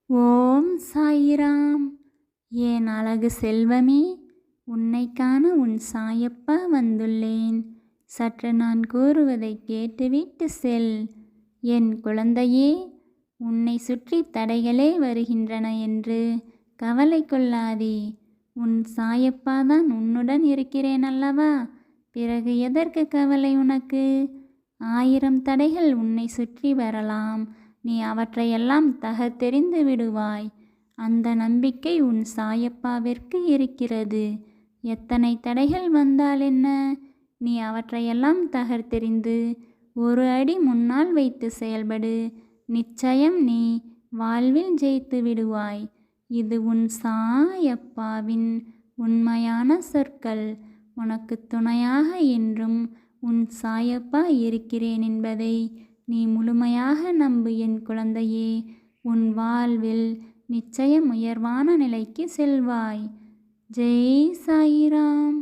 ஓம் சாயிராம். என் அழகு செல்வமே, உன்னை காண உன் சாயப்பா வந்துள்ளேன். சற்று நான் கூறுவதை கேட்டுவிட்டு செல். என் குழந்தையே, உன்னை சுற்றி தடைகளே வருகின்றன என்று கவலை கொள்ளாதே. உன் சாயப்பா தான் உன்னுடன் இருக்கிறேன் அல்லவா? பிறகு எதற்கு கவலை உனக்கு? 1000 தடைகள் உன்னை சுற்றி வரலாம். நீ அவற்றையெல்லாம் தகர்த்தெறிந்து விடுவாய். அந்த நம்பிக்கை உன் சாயப்பாவிற்கு இருக்கிறது. எத்தனை தடைகள் வந்தால் என்ன? நீ அவற்றையெல்லாம் தகர்த்தெறிந்து ஒரு அடி முன்னால் வைத்து செயல்படு. நிச்சயம் நீ வாழ்வில் ஜெயித்து விடுவாய். இது உன் சாயப்பாவின் உண்மையான சொற்கள். உனக்கு துணையாக என்றும் உன் சாயப்பா இருக்கிறேன் என்பதை நீ முழுமையாக நம்பு என் குழந்தையே. உன் வாழ்வில் நிச்சயம் உயர்வான நிலைக்கு செல்வாய். ஜெய் சாயிராம்.